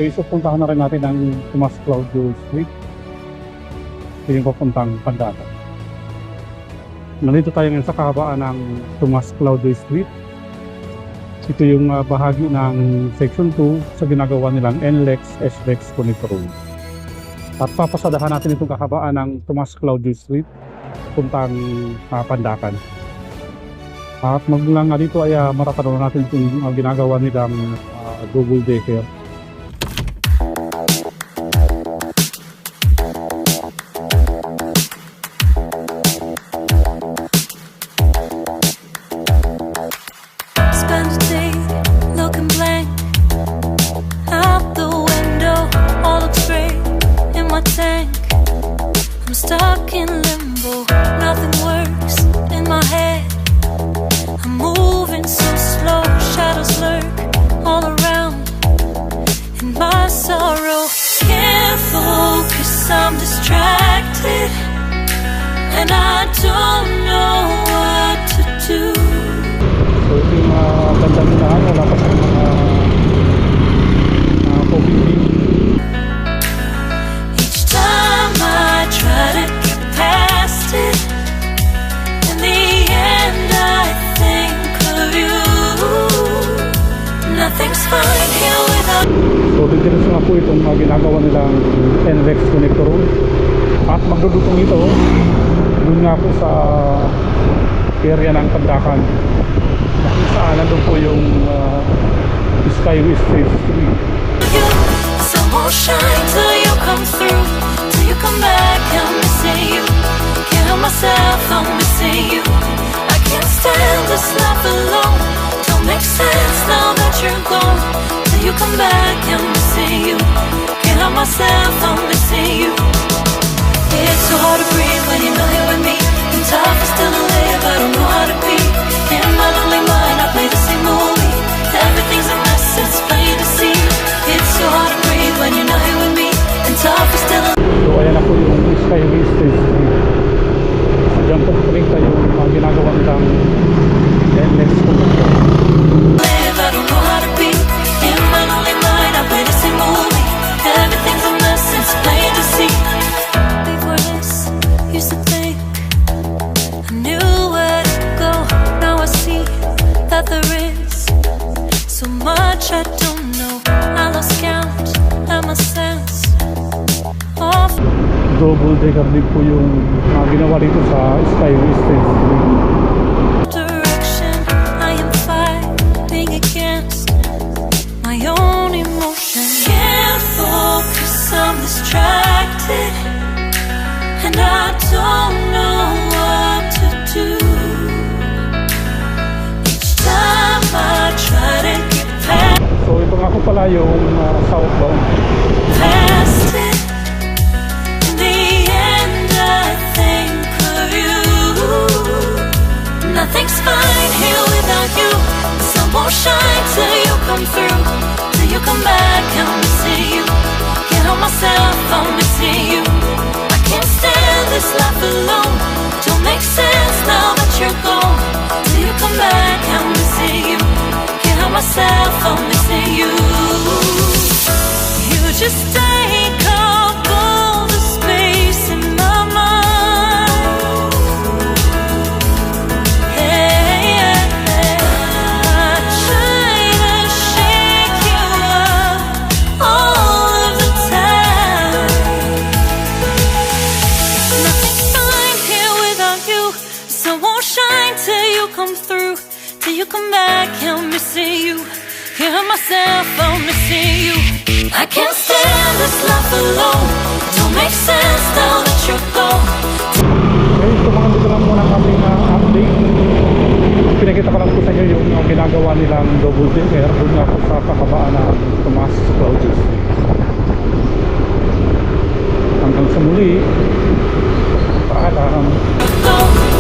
Okay, so puntahan na rin natin ang Tomas Claudio Street. Ito yung papuntang Pandakan. Nandito tayo ngayon sa kahabaan ng Tomas Claudio Street. Ito yung bahagi ng Section 2 sa ginagawa nilang NLEX-Slex Connector Road. At papasadahan natin itong kahabaan ng Tomas Claudio Street puntang Pandakan. At magmula nga dito ay marapanood natin itong ginagawa nilang double decker. I'm distracted and I don't know what to do. So ito yung bandang unahan, wala pa sa mga COVID. Each time I try to get past it, in the end I think of you. Nothing's fine here without. So dito nga po itong ginagawa nilang NLEX Connector Road. At magdudutong ito doon nga po sa area ng Pandakan. Saan nandun po yung Skyway Stage 3. Sun won't shine till you come through, till you come back. I'm missing you. Can't help myself, I'm missing you. I can't stand this life alone. Don't make sense now that you're gone. Till you come back, I'm missing you. Can't help myself, I'm missing you. It's so hard to breathe when you're not here with me. And tough is still to live, I don't know how to be. In my lonely mind, I play the same movie. Everything's a mess, it's plain to see. It's so hard to breathe when you're not here with me. And tough is still to live. So ayan na po yung Skyway Stage 3. So dyan po rin yung ginagawa nilang NLEX Connector. I don't know how to be. In my lonely mind, I play the same movie. Everything's a mess, it's plain to see. Before this, used to think I knew where to go. Now I see that there is so much I don't know. I lost count and my sense of Double decker din po yung ginawa dito sa Skyway Stage 3. direction. I am fighting against my own emotion. Can't focus, I'm distracted, and I don't know what to do. Each time I try to get So ito nga po pala yung southbound. past it, in the end I think of you. Nothing's fine here without you. The sun won't shine till you come through, till you come back. I'm missing you. Can't help myself, I'm missing you. I can't stand this life alone. Don't make sense now that you're gone. Till you come back, I'm missing you. Can't help myself, I'm missing you. You just take up all the space in my mind. Hey, I try to shake you up all of the time. Nothing's fine here without you. The sun won't shine till you come through, till you come back. I'm missing you. Can't help myself, I'm missing you. I can't stand this life alone. Don't make sense now that you're gone. Okay, so mga dito lang muna kami na update. Pinakita ko lang po sa inyo yung ginagawa nilang double decker doon nga po sa kahabaan ng Tomas Claudio Street. Hanggang sa muli, paalam. Go.